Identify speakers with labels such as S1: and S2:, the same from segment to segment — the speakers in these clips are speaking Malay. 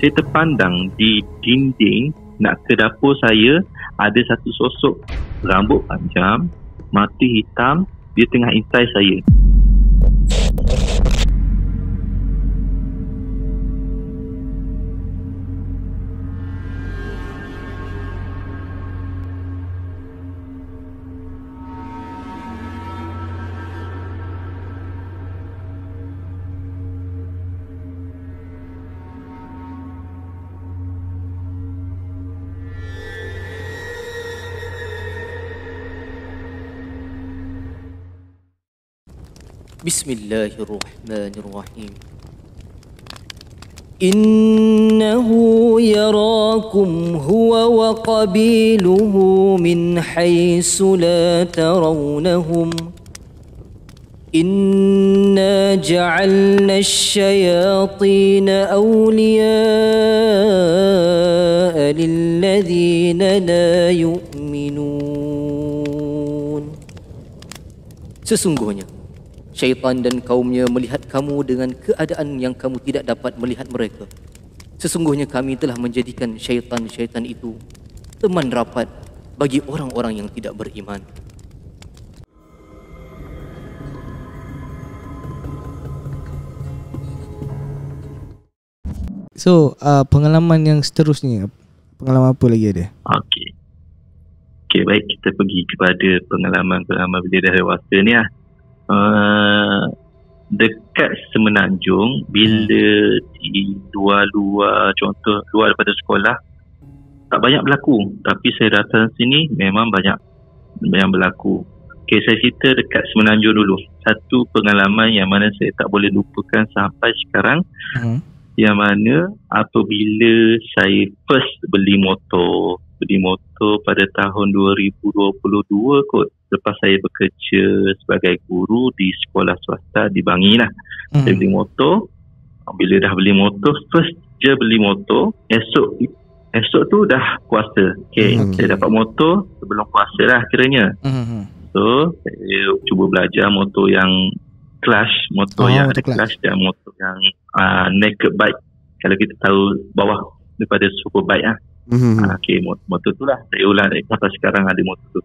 S1: saya terpandang di dinding nak ke dapur saya, ada satu sosok rambut panjang, mata hitam, dia tengah intai saya.
S2: Bismillahirrahmanirrahim. Innahu yarakum huwa wa qabiluhu min haythu la tarawnahum. Inna ja'alna asy-syayatina awliya'a lilladhina la yu'minun. Sesungguhnya syaitan dan kaumnya melihat kamu dengan keadaan yang kamu tidak dapat melihat mereka. Sesungguhnya kami telah menjadikan syaitan-syaitan itu teman rapat bagi orang-orang yang tidak beriman.
S3: So, pengalaman yang seterusnya, pengalaman apa lagi ada?
S1: Okey, baik, kita pergi kepada pengalaman-pengalaman bila dah dewasa ni lah. Dekat Semenanjung, bila di luar contoh luar daripada sekolah tak banyak berlaku, tapi saya datang sini memang banyak berlaku. Okay, saya cerita dekat Semenanjung dulu. Satu pengalaman yang mana saya tak boleh lupakan sampai sekarang, yang mana apabila saya first beli motor pada tahun 2022 kot, lepas saya bekerja sebagai guru di sekolah swasta di Bangi lah. Saya beli motor. Bila dah beli motor, first je beli motor, esok tu dah puasa. Saya dapat motor sebelum puasa lah kiranya. So saya cuba belajar motor yang clutch, yang ada clutch, dan motor yang naked bike. Kalau kita tahu bawah daripada superbike lah. Motor tu lah saya ulang sampai sekarang ada motor tu.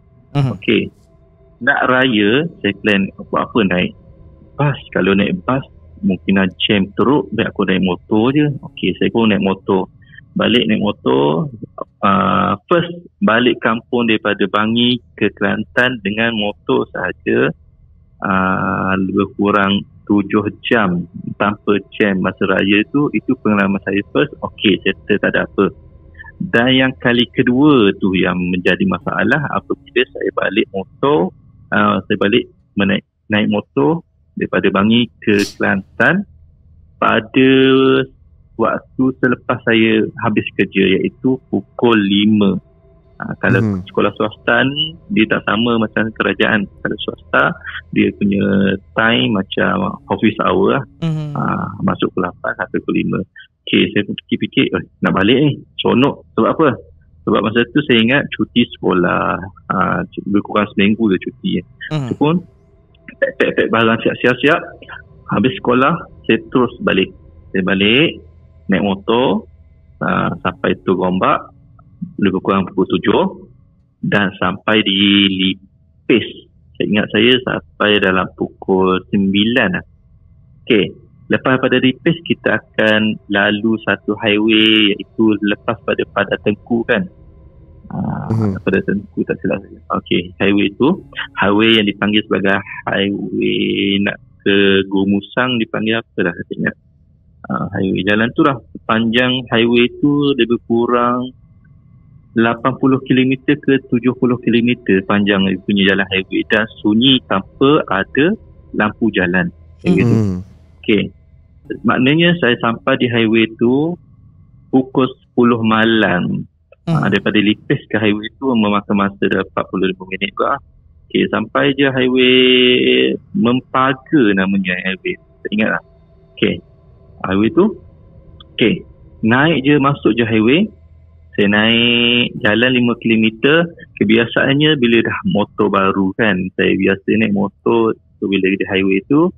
S1: Nak raya, saya plan buat apa, naik bas. Kalau naik bas mungkin jam teruk, baik aku naik motor je. Saya pun naik motor. Naik motor, first balik kampung daripada Bangi ke Kelantan dengan motor sahaja, lebih kurang 7 jam tanpa jam masa raya tu. Itu pengalaman saya first. Settle, tak ada apa. Dan yang kali kedua tu yang menjadi masalah apabila saya balik motor, naik motor daripada Bangi ke Kelantan pada waktu selepas saya habis kerja, iaitu pukul 5. Kalau sekolah swasta ni dia tak sama macam kerajaan. Kalau swasta dia punya time macam office hour lah. Masuk pukul 8 sampai pukul 5. Saya fikir-fikir nak balik ni seronok. Sebab apa? Sebab masa tu saya ingat cuti sekolah, lebih kurang seminggu je cuti. Itu pun pack barang siap-siap. Habis sekolah saya terus balik. Saya balik naik motor sampai tu Gombak lebih kurang pukul 7 dan sampai di Lipis. Saya ingat saya sampai dalam pukul 9 lah. Lepas pada Lipis kita akan lalu satu highway, iaitu lepas pada Padat Tengku kan. Padat Tengku tak silap saya. Highway tu, highway yang dipanggil sebagai highway nak ke Gomusang, dipanggil apa dah saya ingat. Highway jalan tu lah, panjang highway tu lebih kurang 80 km ke 70 km panjang punya jalan highway, dan sunyi tanpa ada lampu jalan. Gitu. Maknanya saya sampai di highway tu pukul 10 malam. Daripada Lipis ke highway tu memakan masa dah 45 minit juga. Sampai je highway Mempaga namanya highway. Saya ingat lah. Highway tu. Naik je, masuk je highway. Saya naik jalan 5 km. Kebiasaannya bila dah motor baru kan, saya biasa naik motor tu bila di highway tu.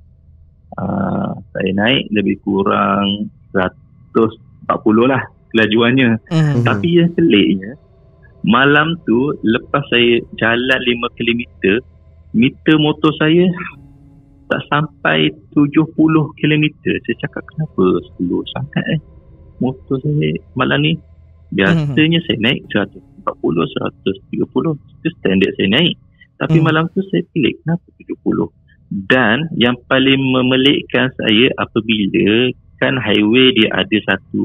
S1: Saya naik lebih kurang 100 40 lah kelajuannya. Tapi yang peliknya, malam tu lepas saya jalan 5 km, meter motor saya tak sampai 70 km. Saya cakap kenapa slow sangat motor saya malam ni. Biasanya saya naik 140, 130, itu standard saya naik. Tapi malam tu saya pelik kenapa 70. Dan yang paling memelikkan saya apabila kan highway dia ada satu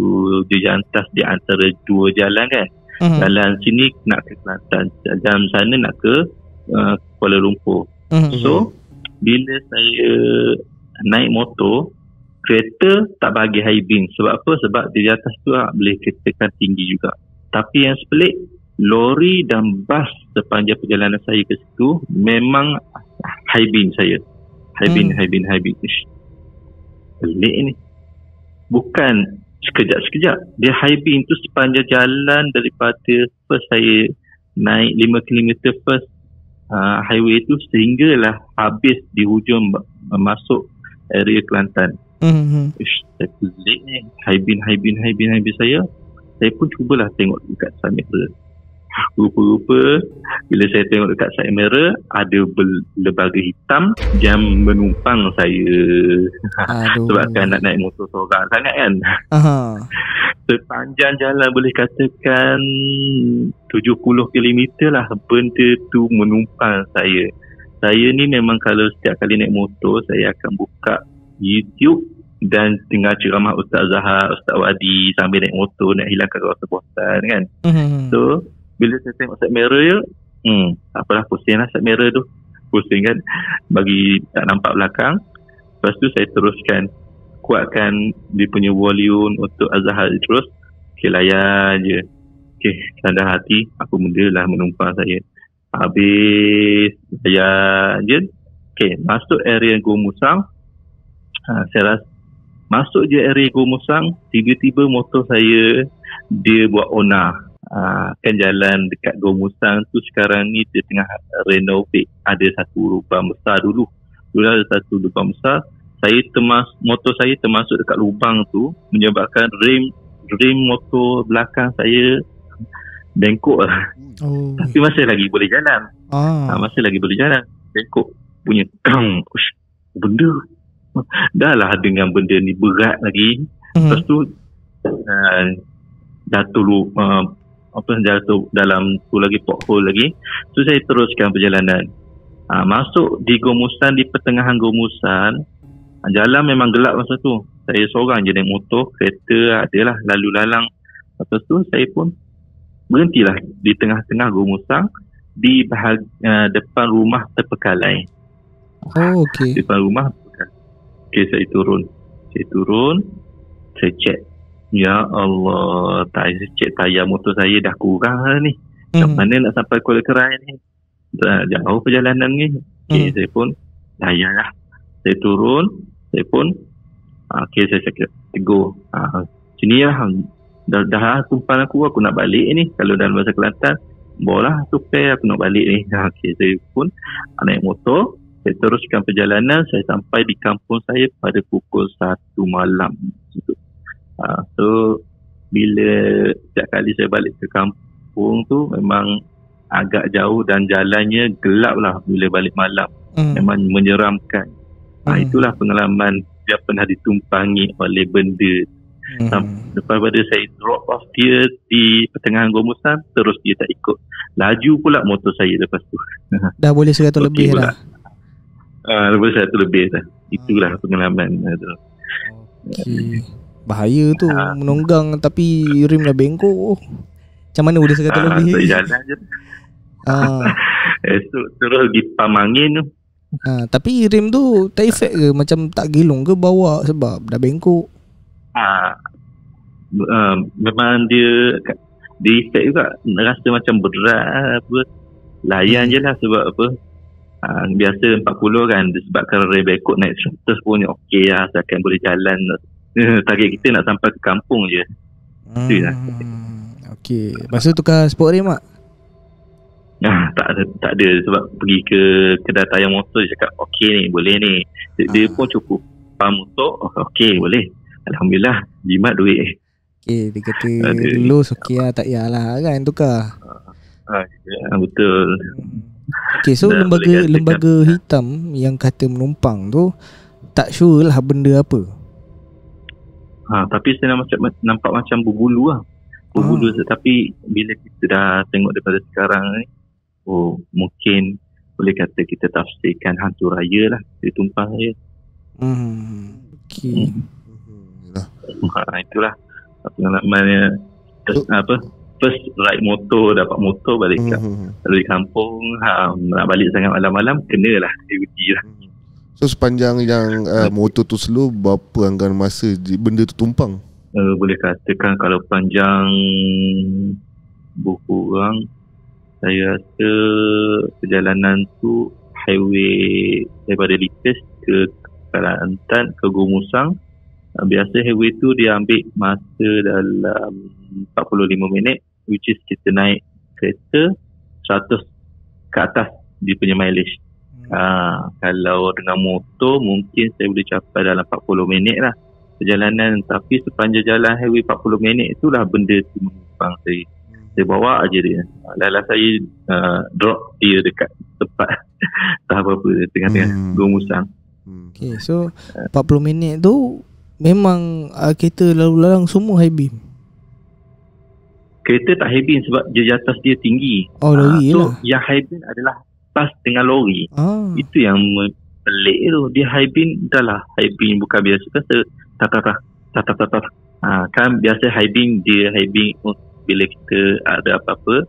S1: jejantas di antara dua jalan kan. Jalan sini nak ke Kelantan, jalan sana nak ke Kuala Lumpur. So bila saya naik motor, kereta tak bagi high beam. Sebab apa? Sebab di atas tu boleh katakan tinggi juga. Tapi yang sepelik, lori dan bas sepanjang perjalanan saya ke situ memang high beam saya. High beam. Ish, pelik ni. Bukan sekejap-sekejap. Dia high beam tu sepanjang jalan daripada first saya naik 5 km first highway tu sehinggalah habis di hujung masuk area Kelantan. Ish, saya pelik ni. High beam saya. Saya pun cubalah tengok dekat side mirror. Rupa-rupa bila saya tengok dekat side mirror, ada lembaga hitam yang menumpang saya. Sebabkan nak naik motor seorang sangat kan. Sepanjang jalan boleh katakan 70 km lah benda tu menumpang saya. Saya ni memang kalau setiap kali naik motor, saya akan buka YouTube dan dengar ceramah Ustaz Zahar, Ustaz Wadi sambil naik motor nak hilangkan rasa bosan kan. So bila saya tengok side mirror tak apalah, pusing lah side mirror tu, pusing kan, bagi tak nampak belakang. Lepas tu saya teruskan kuatkan dia punya volume untuk Azhar terus. Okay, layan je. Okay, sadar hati apa benda lah menumpang saya. Habis layan je. Okay, masuk area Go Musang. Saya rasa masuk je area Go Musang, tiba-tiba motor saya dia buat onar. Kan jalan dekat Go Musang tu sekarang ni dia tengah renovate. Ada satu lubang besar dulu ada satu lubang besar. Motor saya termasuk dekat lubang tu, menyebabkan rim motor belakang saya bengkok lah. Tapi masih lagi boleh jalan. Bengkok punya benda dah lah dengan benda ni berat lagi. Lepas tu jatuh dalam tu lagi, pothole lagi. So saya teruskan perjalanan. Masuk di Gomusan, di pertengahan Gomusan, jalan memang gelap masa tu. Saya seorang je naik motor, kereta adalah lalu lalang. Lepas tu saya pun berhentilah di tengah-tengah Gomusan, di depan rumah Terpekalai.
S3: Okey.
S1: Depan rumah. Okey, saya turun, saya cek. Ya Allah, cek tayar motor saya dah kurang lah ni. Kat mana nak sampai Kuala Kerai ni? Jauh perjalanan ni. Okay, saya pun layan lah. Saya turun, okay, saya cakap tegur. Sini lah, dah tumpan aku nak balik ni. Kalau dalam bahasa Kelantan, bolah supaya aku nak balik ni. Okay, saya pun naik motor. Saya teruskan perjalanan. Saya sampai di kampung saya pada pukul 1 malam. So bila setiap kali saya balik ke kampung tu memang agak jauh dan jalannya gelap lah bila balik malam. Memang menyeramkan. Itulah pengalaman dia pernah ditumpangi oleh benda. Lepas pada saya drop off dia di pertengahan Gomusan, terus dia tak ikut. Laju pula motor saya lepas tu.
S3: Dah boleh 100 lebih
S1: pula.
S3: lah.
S1: Lepas 100 lebih lah. Itulah pengalaman tu.
S3: Okay. Bahaya tu, menunggang tapi rim dah bengkok. Macam mana boleh 100 lebih?
S1: Jalan je. Esok terus di Pamangin tu.
S3: Tapi rim tu tak efek ke? Macam tak gilung ke bawa sebab dah bengkok?
S1: Memang dia efek juga. Rasa macam berat apa. Layan je lah sebab apa. Biasa 40 kan, disebabkan rem bengkok naik 100 pun okey lah, asalkan boleh jalan. Target kita nak sampai ke kampung je.
S3: Okey. Lepas tu tukar sport rim tak?
S1: Tak ada sebab pergi ke kedai tayar motor, dia cakap okey ni, boleh ni. Dia pun cukup pam motor, okey boleh. Alhamdulillah, jimat duit.
S3: Okay, dia kata lulus okey lah, tak payahlah kan tukar.
S1: Betul.
S3: Okay, so lembaga hitam yang kata menumpang tu tak sure lah benda apa.
S1: Tapi saya nampak macam berbulu lah. Berbulu tapi bila kita dah tengok daripada sekarang ni, mungkin boleh kata kita tafsirkan hantu raya lah, dia tumpang raya.
S3: Okay.
S1: Itulah pengalamannya. First ride motor, dapat motor balik dari kampung, nak balik sangat malam-malam, kenalah diuji lah.
S4: So sepanjang yang motor tu slow, berapa anggaran masa benda tu tumpang?
S1: Boleh katakan kalau panjang berkurang, saya rasa perjalanan tu highway daripada Likas ke Kelantan ke Gomusang. Biasa highway tu dia ambil masa dalam 45 minit, which is kita naik kereta 100 ke atas dia punya mileage. Kalau dengan motor mungkin saya boleh capai dalam 40 minit lah perjalanan. Tapi sepanjang jalan highway 40 minit itulah benda tu menumpang saya. Saya bawa aja dia. Lala saya drop dia dekat tempat tak apa-apa tengah-tengah Gomusang.
S3: Okay, so 40 minit tu memang kereta lalu-lalang semua high beam.
S1: Kereta tak high beam sebab je atas dia tinggi.
S3: Lori
S1: so
S3: lah.
S1: Yang high beam adalah pas dengan lori. Itu yang pelik tu. Dia high beam dah lah. High beam bukan biasa kan kan biasa high beam dia high beam bila kita ada apa-apa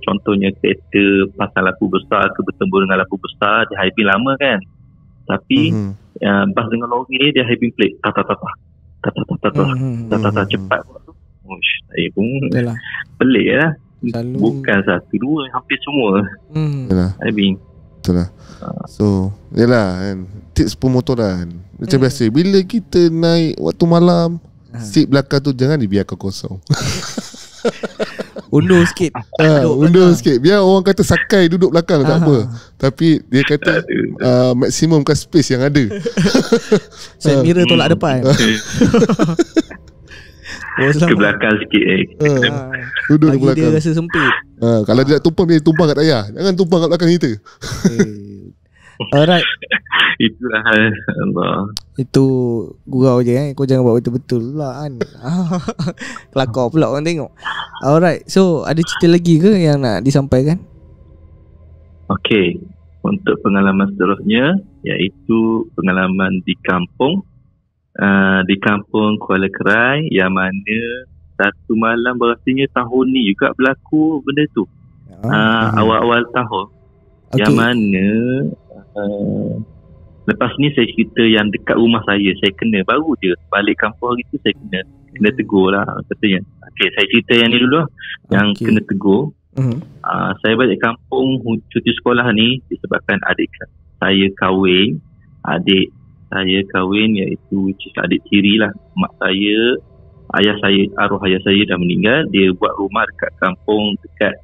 S1: contohnya kereta pasang lampu besar ke bertembur dengan lampu besar, dia high beam lama kan. Tapi bas dengan lori ni dia high beam pelik cepat tu. Saya pun pelik lah. Bukan satu dua, hampir semua high beam.
S4: Betul lah. So yelah kan, tips pemotor kan macam biasa, bila kita naik waktu malam, seat belakang tu jangan dibiarkan kosong.
S3: Undur sikit.
S4: Undur sikit. Biar orang kata sakai duduk belakang tak apa. Tapi dia kata maksimumkan space yang ada.
S3: Side mirror tolak depan.
S1: Ke belakang sikit
S4: duduk ke belakang.
S3: Dia rasa sempit.
S4: Kalau dia nak tumpang, dia tumpang kat tayar. Jangan tumpang kat belakang kita.
S3: Alright.
S1: Itulah Allah.
S3: Itu gurau je kan. Kau jangan buat betul-betul lah kan. Kelakar pula orang tengok. Alright. So ada cerita lagi ke yang nak disampaikan?
S1: Okay. Untuk pengalaman seterusnya, iaitu pengalaman di kampung. Di kampung Kuala Kerai, yang mana satu malam rasanya tahun ni juga berlaku benda tu. Awal-awal tahun. Yang mana lepas ni saya cerita yang dekat rumah saya kena baru je balik kampung hari tu, saya kena tegur lah katanya. Okay, saya cerita yang ni dulu lah, yang kena tegur. Saya balik kampung cuti sekolah ni disebabkan adik saya kahwin. Adik saya kahwin, iaitu adik tiri lah mak saya. Arwah ayah saya dah meninggal. Dia buat rumah dekat kampung, dekat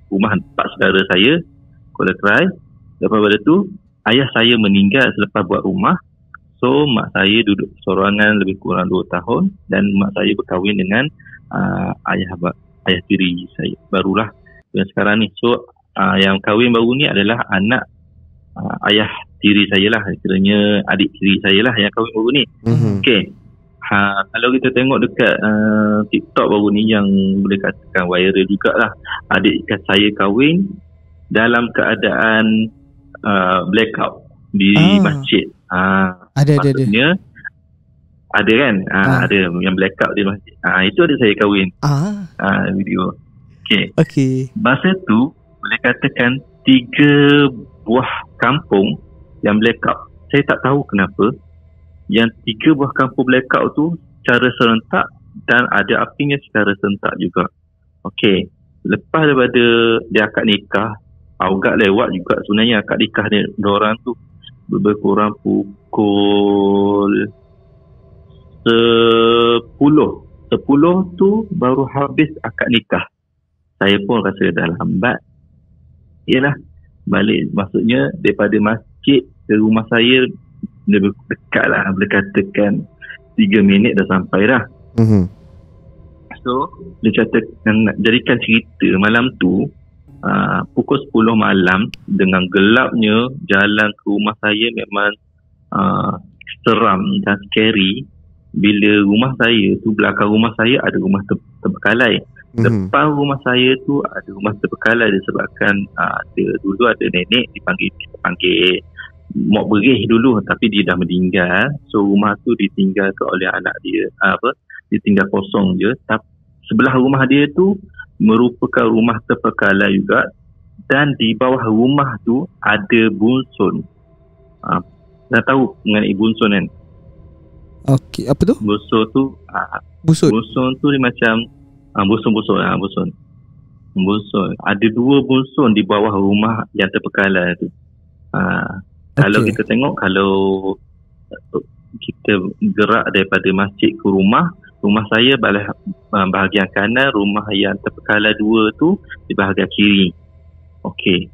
S1: rumah pak saudara saya, Kuala Kerai. Lepas pada tu ayah saya meninggal selepas buat rumah. So mak saya duduk sorangan lebih kurang 2 tahun. Dan mak saya berkahwin dengan ayah tiri saya barulah yang sekarang ni. So yang kahwin baru ni adalah anak ayah tiri saya lah, kiranya adik tiri saya lah yang kahwin baru ni. Okay. Kalau kita tengok dekat TikTok baru ni, yang boleh katakan viral jugalah, adik saya kahwin dalam keadaan blackout di masjid.
S3: Ada.
S1: Ada kan? Ada yang blackout di masjid. Itu adik saya kahwin. Video. Okay. Masa tu boleh katakan 3 buah kampung yang blackout. Saya tak tahu kenapa yang 3 buah kampung blackout tu secara serentak, dan ada apinya secara serentak juga. Okay. Lepas daripada dia akad nikah, agak lewat juga sebenarnya akad nikah dia orang tu. Lebih kurang pukul 10 tu baru habis akad nikah. Saya pun rasa dah lambat. Yalah, balik, maksudnya daripada masjid ke rumah saya lebih dekat lah, boleh katakan 3 minit dah sampai dah. So dia kata nak jadikan cerita malam tu pukul 10 malam dengan gelapnya jalan ke rumah saya memang seram dan scary. Bila rumah saya tu, belakang rumah saya ada rumah terbengkalai. Depan rumah saya tu ada rumah terbengkalai disebabkan dulu ada nenek dipanggil mak berih dulu, tapi dia dah meninggal. So rumah tu ditinggalkan oleh anak dia, ditinggal kosong je. Tapi sebelah rumah dia tu merupakan rumah terbengkalai juga, dan di bawah rumah tu ada bunsun. Dah tahu mengenai bunsun kan?
S3: Okey, apa tu?
S1: Bunsun tu bunsun tu dia macam bunsun. Ada 2 bunsun di bawah rumah yang terbengkalai tu. Kalau kita tengok, kalau kita gerak daripada masjid ke rumah saya bahagian kanan, rumah yang terbengkalai 2 tu di bahagian kiri. Okey.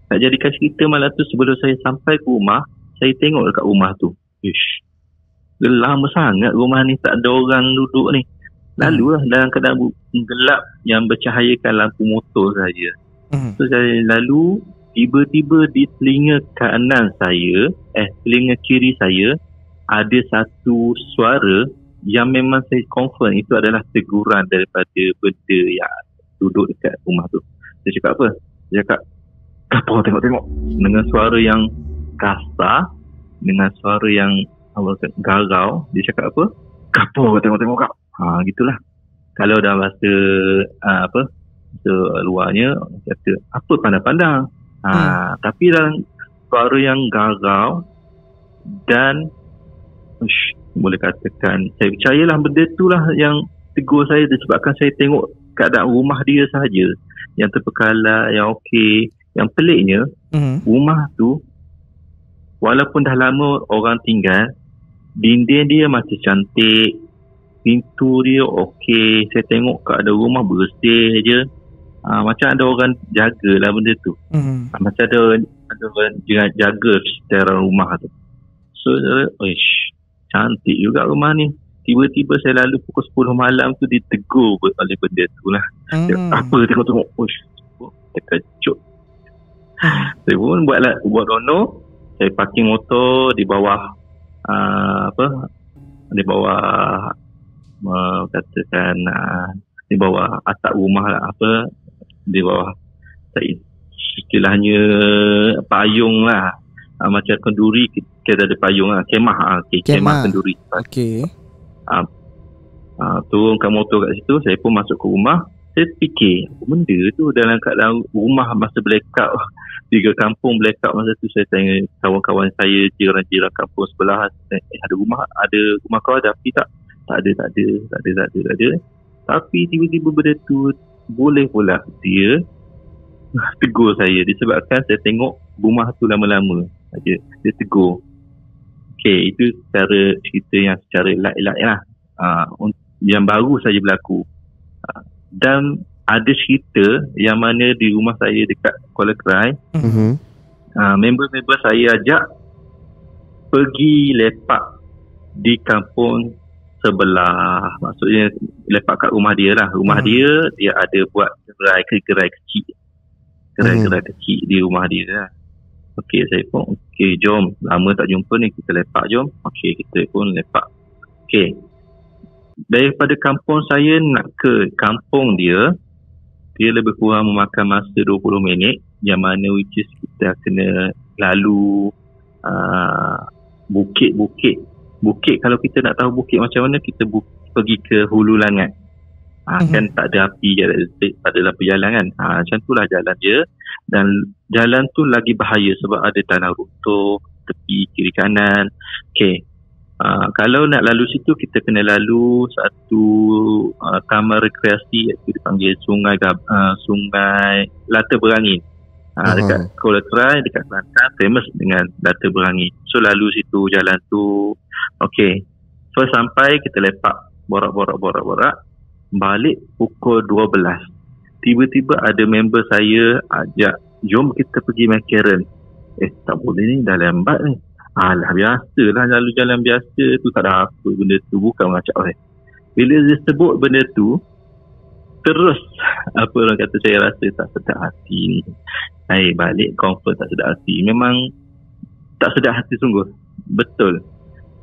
S1: Nak jadikan cerita malam tu, sebelum saya sampai ke rumah, saya tengok dekat rumah tu. Ish. Lama sangat rumah ni tak ada orang duduk ni. Lalulah dalam keadaan gelap yang bercahayakan lampu motor saja. So saya lalu, tiba-tiba di telinga kanan saya, telinga kiri saya, ada satu suara yang memang saya confirm itu adalah teguran daripada benda yang duduk dekat rumah tu. Dia cakap apa? Dia cakap, "Kapau tengok-tengok." Dengan suara yang kasar, dengan suara yang garau. Dia cakap apa? "Kapau tengok-tengok kau." Gitulah. Kalau dah bahasa bahasa luarnya kata apa pandang-pandang. Tapi dalam suara yang garau dan boleh katakan, saya percayalah benda itulah yang tegur saya, disebabkan saya tengok keadaan rumah dia sahaja yang terbengkalai, yang okey. Yang peliknya, rumah tu walaupun dah lama orang tinggal, dinding dia masih cantik, pintu dia okey. Saya tengok keadaan rumah bersih je. Macam ada orang jagalah benda tu. Macam ada orang jaga secara rumah tu. So, cantik juga rumah ni. Tiba-tiba saya lalu pukul 10 malam tu ditegur oleh benda tu lah. Apa tengok-tengok. Terkejut. Saya pun buat dono. Saya parking motor di bawah di bawah katakan di bawah atap rumah lah, di bawah istilahnya payung lah, macam kenduri kita ada payung lah, kemah kenduri.
S3: Okey.
S1: Turunkan motor kat situ, saya pun masuk ke rumah. Saya fikir benda tu dalam keadaan rumah masa blackout, 3 kampung blackout masa tu. Saya tanya kawan-kawan saya, jiran-jiran kampung sebelah, ada rumah kau ada api tak? Tak ada. Tapi tiba-tiba benda tu boleh pula dia tegur saya, disebabkan saya tengok rumah tu lama-lama saja dia tegur. Okey, itu cara cerita yang secara light lah, yang baru saja berlaku. Dan ada cerita yang mana di rumah saya dekat Kuala Krai, member-member saya ajak pergi lepak di kampung sebelah. Maksudnya lepak kat rumah dia lah. Rumah dia ada buat gerai kecil. Gerai kecil di rumah dia lah. Okey, saya pun jom, lama tak jumpa ni, kita lepak jom. Okey, kita pun lepak. Okey, daripada kampung saya nak ke kampung dia lebih kurang memakan masa 20 minit, yang mana which is kita kena lalu bukit. Kalau kita nak tahu bukit macam mana, kita pergi ke Hulu Langat. Kan tak ada api, tak ada lampu jalan kan. Macam itulah jalan dia. Dan jalan tu lagi bahaya sebab ada tanah runtuh tepi kiri kanan. Okey. Kalau nak lalu situ, kita kena lalu satu taman rekreasi, iaitu dipanggil Sungai Lata Berangin. Dekat Kuala Krai, dekat Kelantan, famous dengan Lata Berangin. So lalu situ jalan tu. Okey. First sampai, kita lepak, borak. Balik pukul 12. Tiba-tiba ada member saya ajak, jom kita pergi McCarran. Tak boleh ni, dah lambat ni. Alah, biasalah lalu jalan biasa tu, tak ada apa benda tu, bukan macam Bila dia sebut benda tu, terus apa orang kata, saya rasa tak sedap hati ni. Saya balik confirm tak sedap hati. Memang tak sedap hati sungguh. Betul.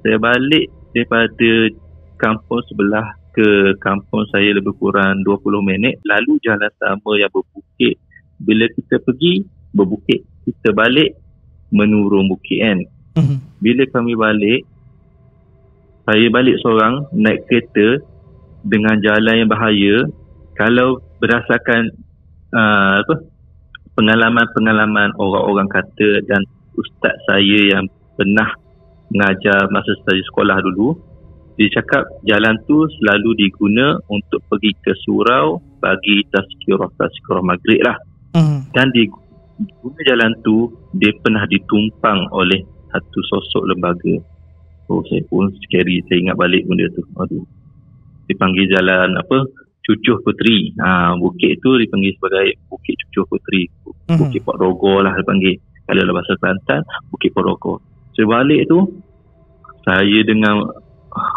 S1: Saya balik daripada kampung sebelah ke kampung saya lebih kurang 20 minit. Lalu jalan sama yang berbukit. Bila kita pergi berbukit, kita balik menurun bukit kan. Bila kami balik, saya balik seorang naik kereta dengan jalan yang bahaya. Kalau berdasarkan pengalaman-pengalaman orang-orang kata dan ustaz saya yang pernah mengajar masa saya sekolah dulu, dia cakap jalan tu selalu diguna untuk pergi ke surau bagi tazkirah maghrib lah. Dan diguna jalan tu, dia pernah ditumpang oleh satu sosok lembaga. Saya pun scary, saya ingat balik benda tu. Aduh, dipanggil jalan apa, Cucuh Puteri. Bukit tu dipanggil sebagai Bukit Cucuh Puteri. Bukit Port Rogo lah dipanggil. Kalau dalam bahasa Kelantan, Bukit Port Rogo. Saya balik tu, saya dengan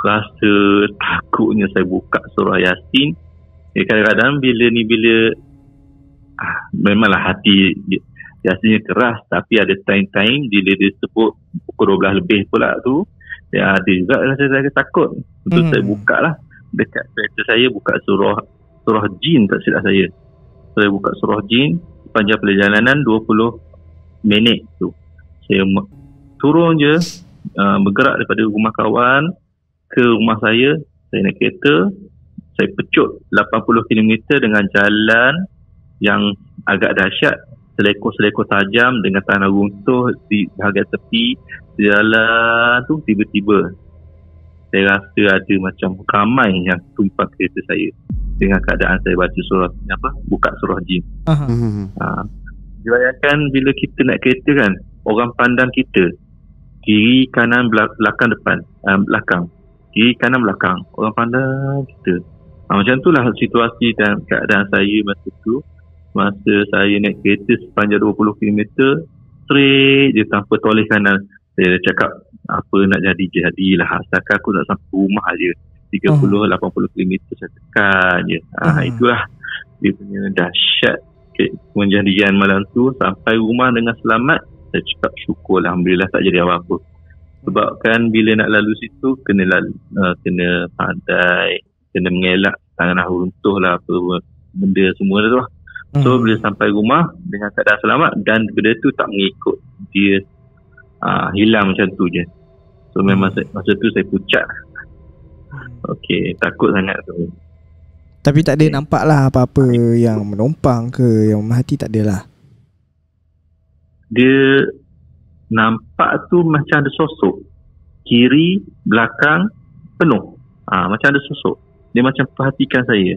S1: rasa takutnya saya buka surah Yasin. Kadang-kadang bila memanglah hati Yasinnya keras, tapi ada time-time bila dia sebut pukul 12 lebih pula tu, ada juga saya takut. Betul, saya buka lah dekat kereta saya, buka surah jin, tak silap saya. Saya buka surah jin. Sepanjang perjalanan 20 minit tu, saya turun je, bergerak daripada rumah kawan ke rumah saya naik kereta. Saya pecut 80 km dengan jalan yang agak dahsyat, selekor-selekor tajam dengan tanah runtuh di bahagian tepi jalan tu. Tiba-tiba saya rasa ada macam ramai yang tumpang kereta saya dengan keadaan saya baca surah buka surah jin. Bayangkan bila kita naik kereta kan, orang pandang kita kiri kanan belakang depan, belakang, kiri kanan belakang, orang pandang kita. Macam itulah situasi dan keadaan saya masa tu. Masa saya naik kereta sepanjang 20 km straight je tanpa toleh kanan. Saya cakap, apa nak jadilah, asalkan aku nak sampai rumah je. 30-80 km saya tekan je. Itulah dia punya dahsyat kejadian malam tu. Sampai rumah dengan selamat, saya cakap syukur alhamdulillah tak jadi apa-apa. Sebab kan bila nak lalu situ kena pandai, kena mengelak tanah runtuh lah, apa benda semua tu lah. So bila sampai rumah dengan keadaan selamat dan benda tu tak mengikut dia, hilang macam tu je. So memang masa tu saya pucat. Okey, takut sangat tu.
S3: Tapi tak ada nampak lah apa-apa yang menumpang ke yang merhati, tak ada lah.
S1: Dia nampak tu macam ada sosok kiri belakang penuh. Macam ada sosok. Dia macam perhatikan saya.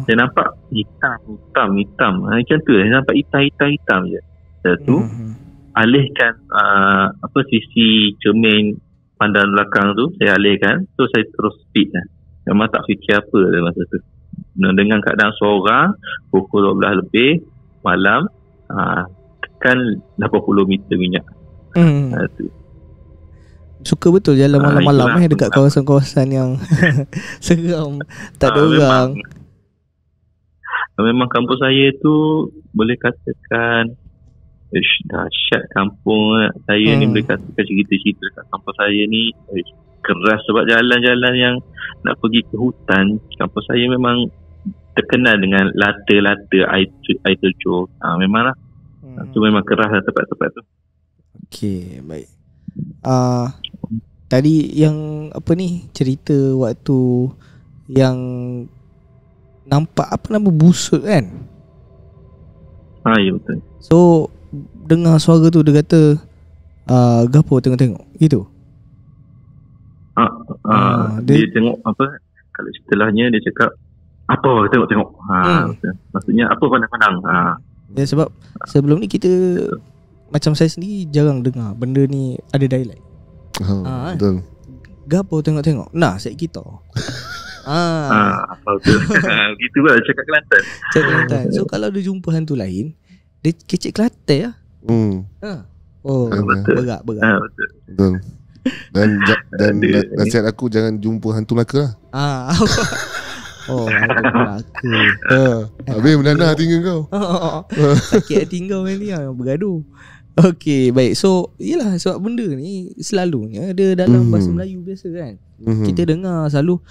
S1: Saya nampak hitam. Macam tu, saya nampak hitam je. Lepas tu alihkan sisi cermin pandang belakang tu, saya alihkan. So saya terus speed lah. Memang tak fikir apa dah masa tu. Dengan keadaan seorang pukul 12 lebih malam, tekan 80 meter minyak. Tu.
S3: Suka betul jalan malam-malam dekat kawasan-kawasan yang seram, tak ada orang.
S1: Memang kampung saya tu boleh katakan dahsyat kampung saya ni. Boleh katakan cerita-cerita kat kampung saya ni keras sebab jalan-jalan yang nak pergi ke hutan. Kampung saya memang terkenal dengan lata-lata air terjun. Memanglah. Tu memang keras lah tempat-tempat tu.
S3: Okey, baik. Tadi yang cerita waktu yang nampak busuk kan?
S1: Ya betul.
S3: So dengar suara tu dia kata gapo tengok-tengok gitu.
S1: Dia tengok apa, kalau istilahnya dia cakap apa tengok-tengok. Maksudnya apa pandang-pandang.
S3: Ya, sebab sebelum ni kita macam saya sendiri jarang dengar benda ni ada dialek.
S4: Betul.
S3: Gapo tengok-tengok. Nah, saya kita.
S1: Apa tu? Gitu lah cakap Kelantan.
S3: So kalau dia jumpa hantu lain, dia kecek Kelantan lah.
S1: Betul.
S3: Berat.
S1: Betul.
S4: Dan nasihat aku jangan jumpa hantu Melaka lah.
S3: Oh, hantu Melaka.
S4: Habis menanah tinggal kau.
S3: Sakit hati kau ni bergaduh. Okay, baik. So, yelah, sebab benda ni selalunya ada dalam bahasa Melayu biasa kan. Kita dengar selalu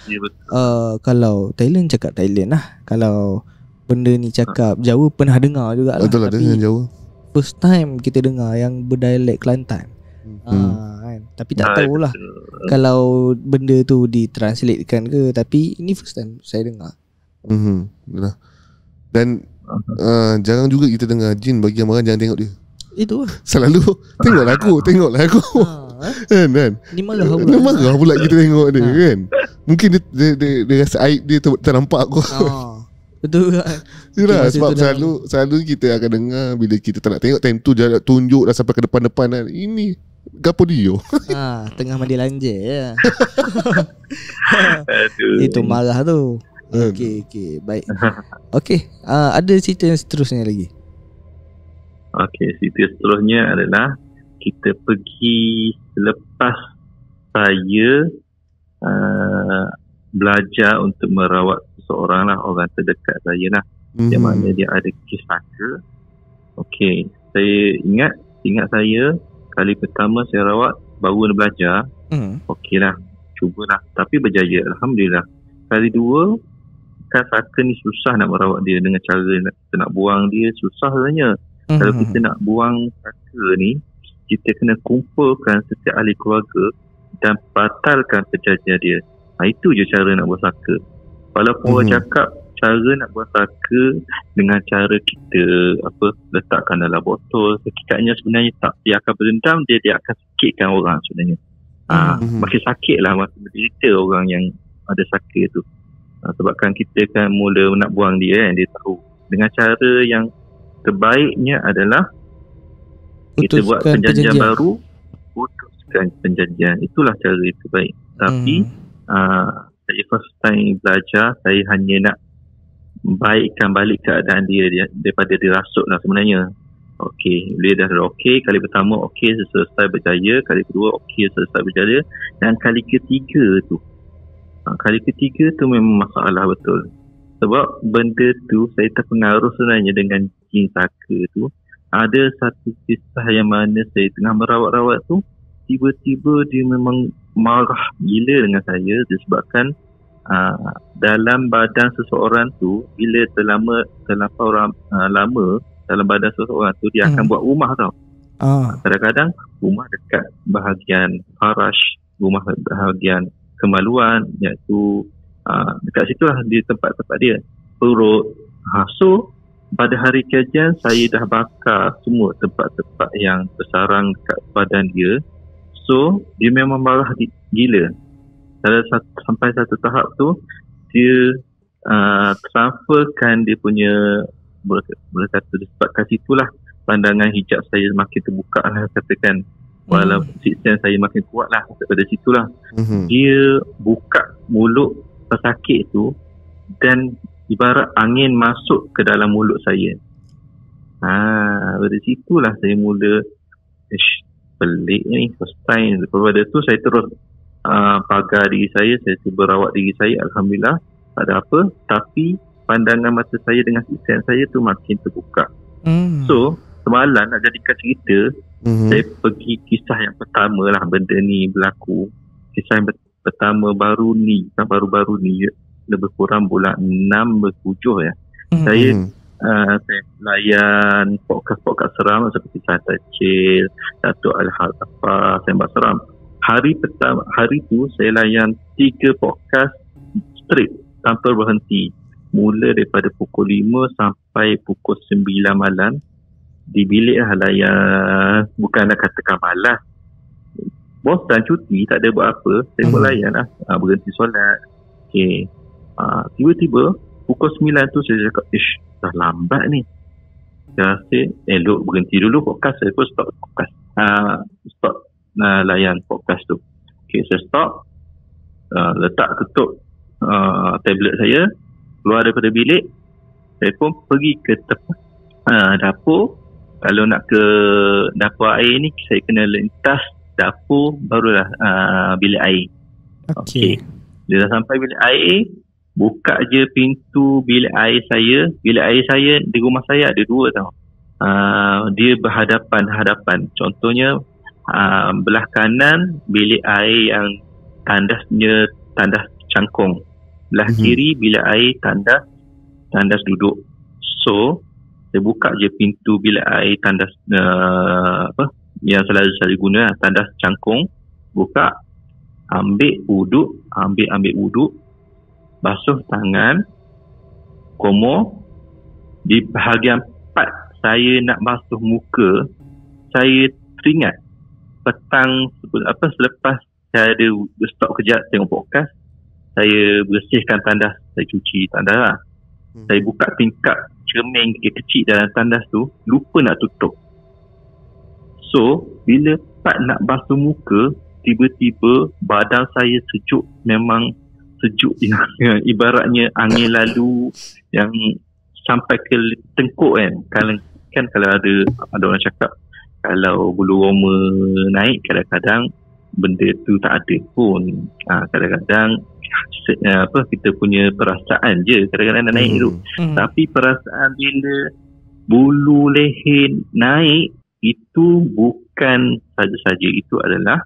S3: kalau Thailand cakap Thailand lah. Kalau benda ni cakap Jawa pernah dengar jugalah.
S4: Betul lah, dengan Jawa.
S3: First time kita dengar yang berdialek Kelantan. Kan? Tapi tak tahulah kalau benda tu ditranslatekan ke. Tapi ini first time saya dengar.
S4: Dan jarang juga kita dengar jin bagi amaran jangan tengok dia.
S3: Itu
S4: selalu tengoklah aku kan.
S3: Ni marah
S4: pula kita tengok dia kan. Mungkin dia rasa aib dia ternampak aku.
S3: Betul kan.
S4: Yalah, sebab selalu kita akan dengar bila kita tak nak tengok, time tu jalan tunjuk dah sampai ke depan kan. Ini gapo dia?
S3: Tengah mandi lanja ya. Itu marah tu. Okey, baik. Okey, ada cerita yang seterusnya lagi.
S1: Okey, cerita seterusnya adalah kita pergi selepas saya belajar untuk merawat seseorang lah, orang terdekat saya lah, yang mana dia ada kes saka. Okey, saya ingat saya kali pertama saya rawat baru belajar. Okey lah, cubalah, tapi berjaya, alhamdulillah. Kali dua kan saka ni susah nak merawat dia, dengan cara kita nak buang dia susah sebenarnya. Kalau kita nak buang saka ni, kita kena kumpulkan setiap ahli keluarga dan batalkan perjanjian dia. Itu je cara nak buang saka. Walaupun orang cakap cara nak buang saka dengan cara kita letakkan dalam botol, hakikatnya sebenarnya tak. Dia akan berendam, dia akan sakitkan orang sebenarnya. Makin sakit lah masa menderita orang yang ada saka tu. Sebabkan kita kan mula nak buang dia kan, dia tahu. Dengan cara yang terbaiknya adalah kita buat perjanjian baru, putuskan perjanjian. Itulah cara yang terbaik. Tapi saya first time belajar, saya hanya nak baikkan balik keadaan dia daripada dia rasuk lah sebenarnya. Okey, dia dah okey, kali pertama okey, selesai berjaya, kali kedua okey, selesai berjaya, dan kali ketiga tu memang masalah betul. Sebab benda tu saya terpengaruh sebenarnya dengan jin saka tu. Ada satu kisah yang mana saya tengah merawat-rawat tu, tiba-tiba dia memang marah gila dengan saya disebabkan dalam badan seseorang tu, bila terlampau lama dalam badan seseorang tu, dia akan buat rumah tau. Kadang-kadang rumah dekat bahagian farash, rumah bahagian kemaluan, iaitu dekat situ lah di tempat-tempat dia, perut. So pada hari kajian saya dah bakar semua tempat-tempat yang bersarang dekat badan dia. So dia memang marah gila. Sampai satu tahap tu dia transferkan dia punya, boleh kata disebabkan situlah pandangan hijab saya makin terbuka lah katakan. Walaupun siksen saya makin kuat lah daripada situlah. Dia buka mulut pesakit tu dan ibarat angin masuk ke dalam mulut saya. Dari situlah saya mula pelik ni, first time. Daripada tu saya terus pagar diri saya cuba rawat diri saya, alhamdulillah tak ada apa. Tapi pandangan mata saya dengan siksen saya tu makin terbuka. So semalam nak jadikan cerita, saya pergi kisah yang pertama lah benda ni berlaku. Kisah yang pertama baru ni lebih kurang bulan 6 7 ya. Saya layan podcast seram seperti Santai Chill, Datuk Al-Hafaz, Sembah Seram. Hari tu saya layan 3 podcast straight tanpa berhenti. Mula daripada pukul 5 sampai pukul 9 malam. Di bilik lah layan, bukan nak katakan malas, bosan cuti tak ada buat apa, saya pun layan lah, berhenti solat. Okay. Tiba-tiba pukul 9 tu saya cakap, dah lambat ni. Saya rasa look, berhenti dulu podcast. Saya pun stop podcast, stop layan podcast tu. Okay, saya stop, letak tutup tablet saya, keluar daripada bilik. Saya pun pergi ke tempat dapur. Kalau nak ke dapur air ni, saya kena lintas dapur, barulah bilik air.
S3: Okey.
S1: Dia dah sampai bilik air, buka je pintu bilik air saya. Bilik air saya di rumah saya ada 2 tau. Dia berhadapan-hadapan. Contohnya belah kanan bilik air yang tandas cangkung. Belah kiri bilik air tandas duduk. So saya buka je pintu bilik air tandas yang selalu saya guna, tandas cangkung. Buka, ambil wuduk, basuh tangan, komo. Di bahagian part saya nak basuh muka, saya teringat petang selepas saya ada stop kejap tengok podcast, saya bersihkan tandas, saya cuci tandas lah. Saya buka tingkap cermin kecil dalam tandas tu, lupa nak tutup. So bila part nak basuh muka, tiba-tiba badan saya sejuk, memang sejuk yang ibaratnya angin lalu yang sampai ke tengkuk kan. Kalau ada orang cakap kalau bulu roma naik, kadang-kadang benda tu tak ada pun. Kadang-kadang kita punya perasaan je kadang-kadang nak naik tu. Tapi perasaan bila bulu leher naik itu bukan saja-saja, itu adalah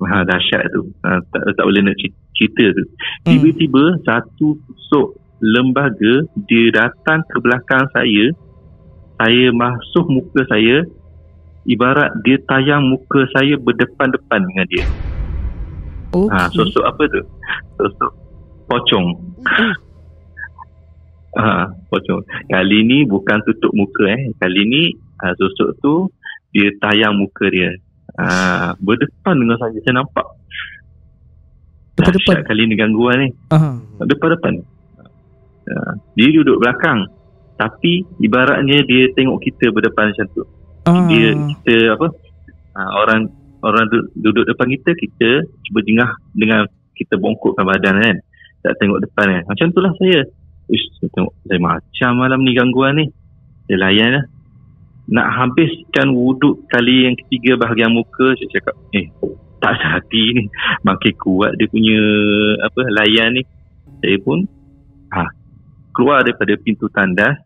S1: dahsyat tu. Tak boleh nak cerita tu. Tiba-tiba satu tusuk lembaga dia datang ke belakang saya masuk muka saya, ibarat dia tayang muka saya berdepan-depan dengan dia. Sosok apa tu? Sosok pocong. Pocong. Kali ni bukan tutup muka kali ni sosok tu dia tayang muka dia. Berdepan dengan saya nampak. Depan-depan. Kali ni gangguan ni. Depan-depan. Dia duduk belakang, tapi ibaratnya dia tengok kita berdepan macam tu. Kita orang duduk depan kita cuba jengah dengan kita bongkokkan badan kan, tak tengok depan macam tu lah saya. Saya tengok, saya macam malam ni gangguan ni, saya layan lah. Nak habiskan wuduk kali yang ketiga bahagian muka, saya cakap tak jadi ni, makin kuat dia punya layan ni. Saya pun keluar daripada pintu tandas,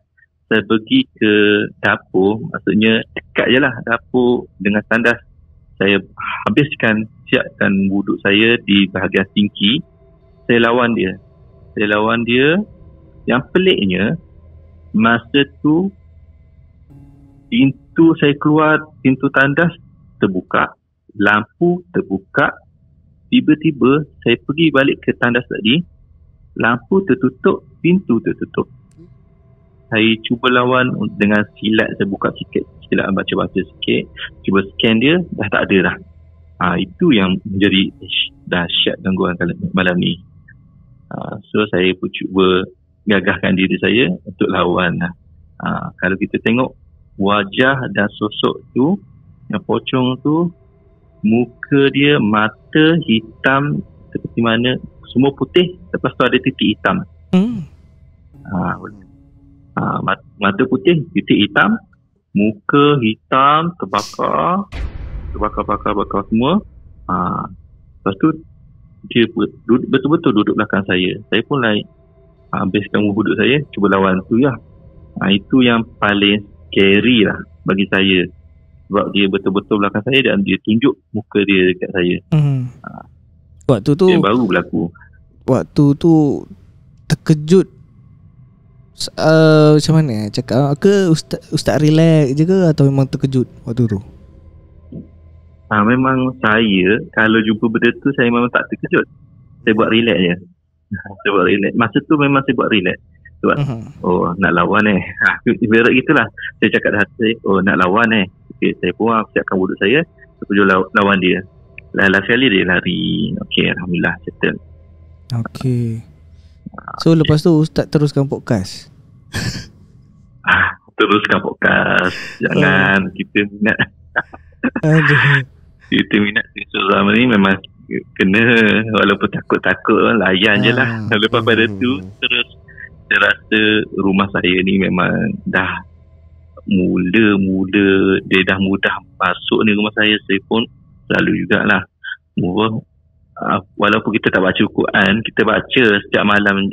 S1: saya pergi ke dapur, maksudnya dekat je lah dapur dengan tandas. Saya habiskan, siapkan wuduk saya di bahagian tinggi. Saya lawan dia. Yang peliknya, masa tu pintu saya keluar, pintu tandas terbuka, lampu terbuka. Tiba-tiba saya pergi balik ke tandas tadi, lampu tertutup, pintu tertutup. Saya cuba lawan dengan silat, saya buka sikit, silat baca-baca sikit, cuba scan dia, dah tak ada dah. Itu yang menjadi dahsyat gangguan malam ni. So saya pun cuba gagahkan diri saya untuk lawan lah. Kalau kita tengok wajah dan sosok tu, yang pocong tu, muka dia, mata hitam seperti mana, semua putih, lepas tu ada titik hitam. Mata putih, titik hitam, muka hitam, terbakar semua. Lepas tu dia betul-betul duduk belakang saya. Saya pun habiskan wuduk saya, cuba lawan tu lah. Itu yang paling scary lah bagi saya, sebab dia betul-betul belakang saya dan dia tunjuk muka dia dekat saya. Waktu tu yang baru berlaku.
S3: Waktu tu terkejut, macam mana cakap, ke Ustaz relax je ke, atau memang terkejut waktu tu?
S1: Memang saya kalau jumpa benda tu, saya memang tak terkejut. Saya buat relax je. Masa tu memang saya buat relax. Sebab nak lawan ibarat gitulah. Saya cakap dah hati, nak lawan okay, saya pun siapkan wuduk saya, saya pergi lawan dia. Last sekali dia lari. Okay, Alhamdulillah settle.
S3: Okay. So lepas tu Ustaz teruskan podcast.
S1: Teruskan podcast. Jangan kita minat. Kita minat selama ni memang kena, walaupun takut-takut layan je lah. Lepas pada tu terus saya rasa rumah saya ni memang dah mula dia dah mudah masuk ni rumah saya. Saya pun selalu jugalah. Walaupun kita tak baca Quran, kita baca setiap malam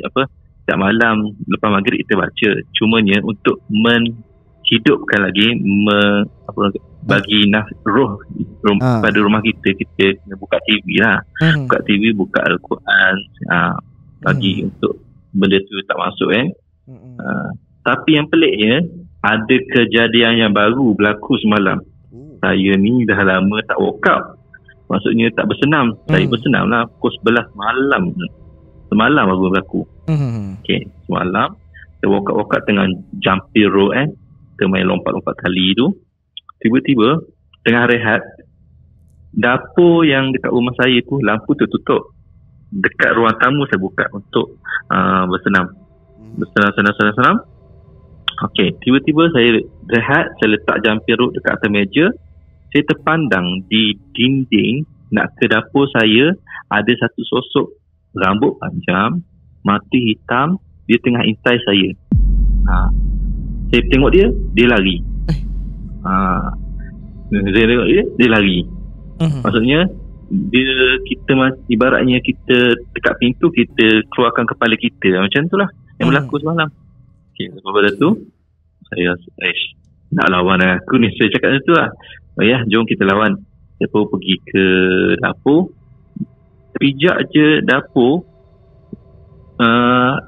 S1: lepas maghrib kita baca. Cumanya untuk menghidupkan lagi bagi roh pada rumah kita kena buka TV lah. Buka TV, buka Al-Quran, bagi untuk benda tu tak masuk tapi yang peliknya, ada kejadian yang baru berlaku semalam. Saya ni dah lama tak woke up, maksudnya tak bersenam. Saya bersenam lah pukul 11 malam. Semalam baru berlaku. Okay, semalam saya woke up tengah jumping rope kita main lompat-lompat kali tu. Tiba-tiba tengah rehat, dapur yang dekat rumah saya tu lampu tertutup. Dekat ruang tamu saya buka untuk bersenam. Bersenam. Okey, tiba-tiba saya rehat, saya letak jumping rope dekat atas meja. Saya terpandang di dinding nak ke dapur saya, ada satu sosok rambut panjang, mata hitam, dia tengah intai saya. Saya tengok dia lari. Saya tengok dia lari. Maksudnya ibaratnya kita dekat pintu, kita keluarkan kepala kita. Macam tu lah yang berlaku semalam. Okay, lepas tu saya nak lawan aku ni. Saya cakap macam tu lah, jom kita lawan. Saya pun pergi ke dapur. Pijak je dapur,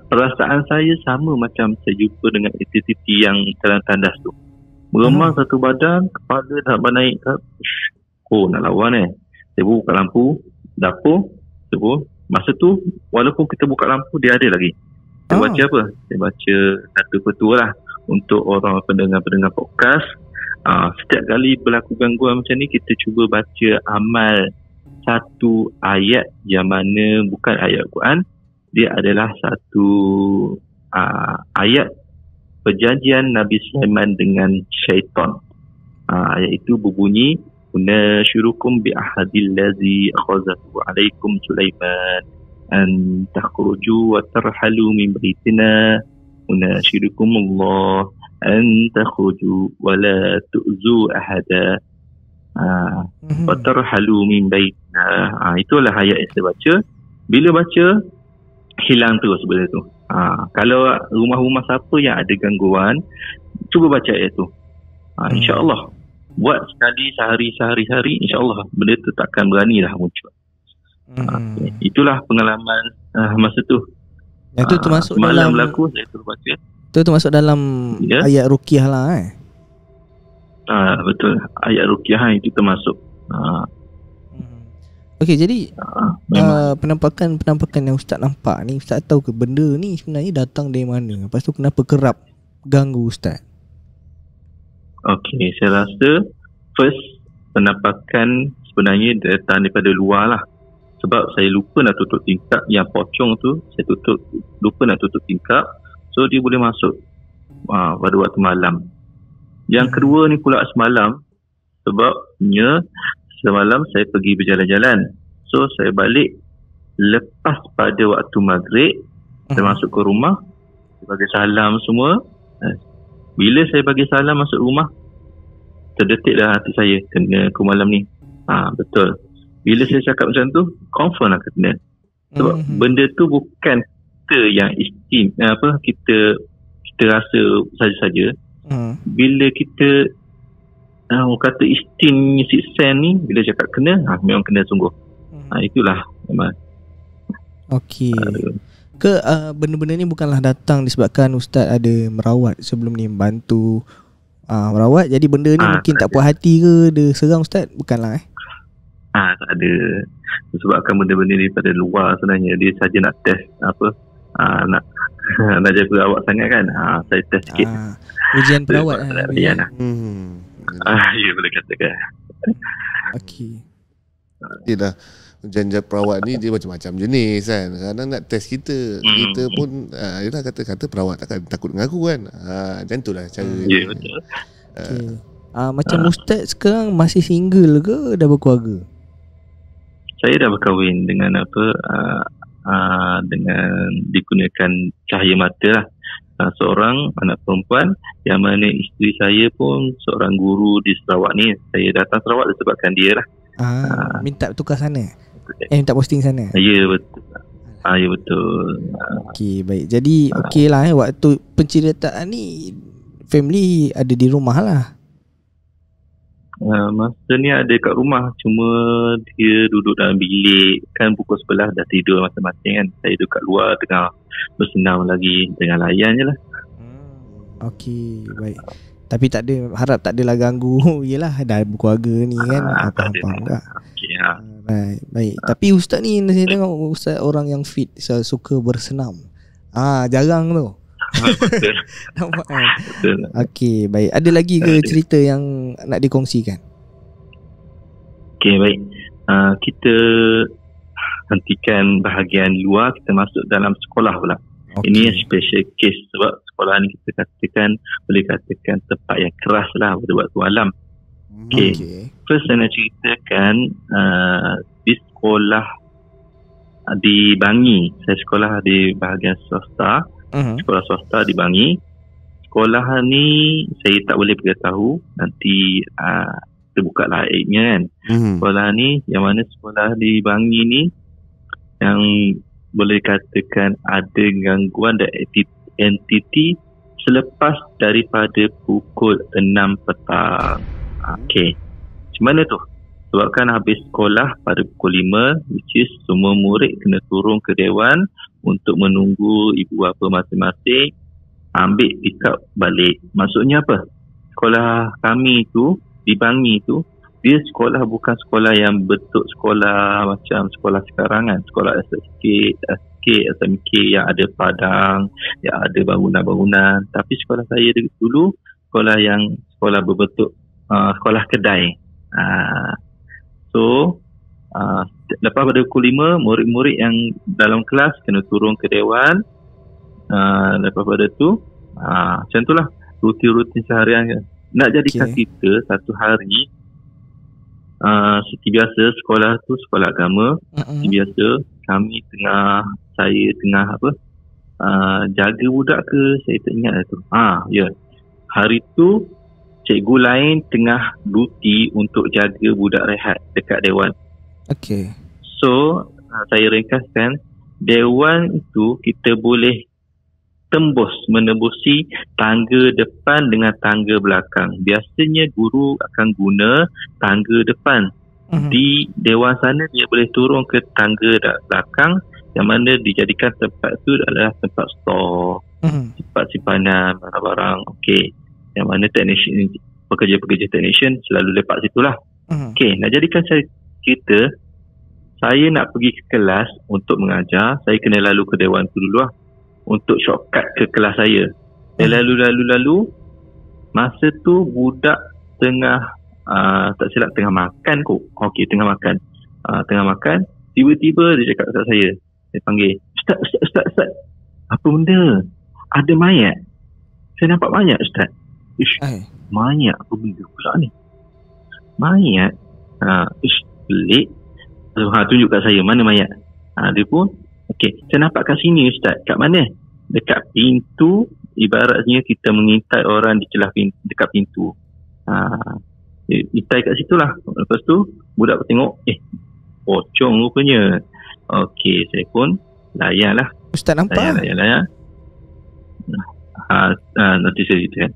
S1: perasaan saya sama macam saya jumpa dengan entiti yang dalam tandas tu. Meremang satu badan, kepala dah naik. Nak lawan Saya buka lampu dapur. Masa tu walaupun kita buka lampu, dia ada lagi. Saya baca apa? Saya baca satu petua lah untuk orang pendengar podcast. Setiap kali berlaku gangguan macam ni, kita cuba baca amal satu ayat yang mana bukan ayat Quran. Dia adalah satu ayat perjanjian Nabi Sulaiman dengan syaitan. Ayat itu berbunyi, "Unasyurukum bi ahadillazi akhadhahu alaikum Sulaiman an takhruju wa tarhalu min baitina. Unasyurukum Allah an takhruju wa la tu'zu ahada wa tarhalu min baitina." Itulah ayat yang saya baca. Bila baca, hilang terus benda tu. Kalau rumah-rumah siapa yang ada gangguan, cuba baca ayat tu. InsyaAllah buat sekali sehari, insyaAllah benda tu takkan berani dah muncul. Itulah pengalaman masa tu.
S3: Yang tu termasuk
S1: malam
S3: dalam
S1: berlaku, saya terus baca.
S3: Tu termasuk dalam ayat ruqyah lah
S1: betul, ayat ruqyah itu termasuk.
S3: Okey, jadi penampakan yang Ustaz nampak ni, Ustaz tahu ke benda ni sebenarnya datang dari mana? Lepas tu kenapa kerap ganggu Ustaz?
S1: Okey, saya rasa first, penampakan sebenarnya datang daripada luar lah. Sebab saya lupa nak tutup tingkap yang pocong tu, lupa nak tutup tingkap. So dia boleh masuk pada waktu malam. Yang kedua ni pula semalam, sebabnya semalam saya pergi berjalan-jalan. So saya balik lepas pada waktu maghrib. Saya masuk ke rumah, saya bagi salam semua. Bila saya bagi salam masuk rumah, terdetik dah hati saya, kena ke malam ni. Betul. Bila saya cakap macam tu, confirm lah kena. Sebab benda tu bukan kita yang kita rasa saja-saja. Bila kita kata istin sixth ni, bila cakap kena, memang kena sungguh. Itulah memang. Okey.
S3: Ke benda-benda ni bukanlah datang disebabkan Ustaz ada merawat sebelum ni, bantu merawat, jadi benda ni mungkin tak puas hati ke, dia serang Ustaz? Bukanlah
S1: tak ada. Sebabkan benda-benda ni daripada luar sebenarnya. Dia saja nak test nak jaga awak sangat kan. Saya test sikit.
S3: Ujian perawat
S1: ya, boleh katakan.
S3: Okey.
S4: Yelah, ujian perawat ni dia macam-macam jenis kan. Kadang nak test kita. Kita pun yelah, kata perawat takkan takut dengan aku kan. Macam tu lah cara.
S1: Ya, betul.
S3: Macam Ustaz sekarang masih single ke dah berkeluarga?
S1: Saya dah berkahwin dengan dengan digunakan cahaya mata lah. Seorang anak perempuan, yang mana isteri saya pun seorang guru di Sarawak ni. Saya datang Sarawak disebabkan dia lah.
S3: Minta tukar sana. Minta posting sana.
S1: Ya betul. Ya betul.
S3: Okey, baik. Jadi okey lah waktu penceritaan ni family ada di rumah lah.
S1: Masa ni ada kat rumah, cuma dia duduk dalam bilik. Kan pukul 11 dah tidur masing-masing kan. Saya duduk kat luar tengah bersenam lagi, tengah layan je lah.
S3: Okey, baik. Tapi tak ada, harap tak adalah ganggu. Yelah, dah berkeluarga ni kan. Faham tak?
S1: Okey,
S3: baik. Tapi ustaz ni saya tengok ustaz orang yang fit, suka bersenam. Jarang tu.
S1: Betul.
S3: Nampak kan?
S1: Betul.
S3: Okey, baik. Ada lagi ke cerita yang nak dikongsikan?
S1: Okey, baik. Kita hentikan bahagian luar, kita masuk dalam sekolah pula. Okay. Ini yang special case sebab sekolah ni kita katakan, boleh katakan tempat yang keras lah pada waktu malam. Okay. First saya nak ceritakan di sekolah di Bangi. Saya sekolah di bahagian swasta. Sekolah swasta di Bangi. Sekolah ni saya tak boleh beritahu, nanti terbuka lah aibnya kan. Sekolah ni, yang mana sekolah di Bangi ni yang boleh katakan ada gangguan dan entiti selepas daripada pukul 6 petang. Okey. Macam mana tu? Sebabkan habis sekolah pada pukul 5, which is semua murid kena turun ke dewan untuk menunggu ibu bapa masing-masing ambil pick up balik. Maksudnya apa? Sekolah kami tu di Bangi tu, dia sekolah bukan sekolah yang bentuk sekolah macam sekolah sekarang kan. Sekolah SMK yang ada padang, yang ada bangunan-bangunan. Tapi sekolah saya dulu sekolah berbentuk sekolah kedai. Lepas pada pukul 5, murid-murid yang dalam kelas kena turun ke dewan. Lepas pada tu macam tu lah rutin-rutin seharian. Nak jadikan kita satu hari seperti biasa, sekolah tu sekolah agama. Seperti biasa saya tengah jaga budak ke, saya tak ingat lah tu. Hari tu cikgu lain tengah duty untuk jaga budak rehat dekat dewan.
S3: Okey.
S1: So saya ringkaskan, dewan itu kita boleh menembusi tangga depan dengan tangga belakang. Biasanya guru akan guna tangga depan. Di dewan sana dia boleh turun ke tangga belakang, yang mana dijadikan tempat tu adalah tempat store, tempat simpanan barang-barang. Okey. Yang mana pekerja-pekerja technician selalu lepak situlah. Okey, nak jadikan cerita, saya nak pergi ke kelas untuk mengajar, saya kena lalu ke dewan tu dulu lah untuk shortcut ke kelas saya. Saya lalu, masa tu budak tengah tak silap tengah makan kot. Okey, tengah makan. Tiba-tiba dia cakap kat saya panggil, Ustaz, apa benda? Ada mayat. Saya nampak mayat, Ustaz. Mayat apa benda pula ni? Mayat? Pelik. Tunjuk kat saya mana mayat. Dia pun, okey, saya nampak kat sini, Ustaz. Kat mana? Dekat pintu. Ibaratnya kita mengintai orang di celah dekat pintu. Intai kat situ lah. Lepas tu budak tengok, pocong rupanya. Okey, saya pun layan lah.
S3: Ustaz nampak?
S1: Layan. Nanti saya ceritakan.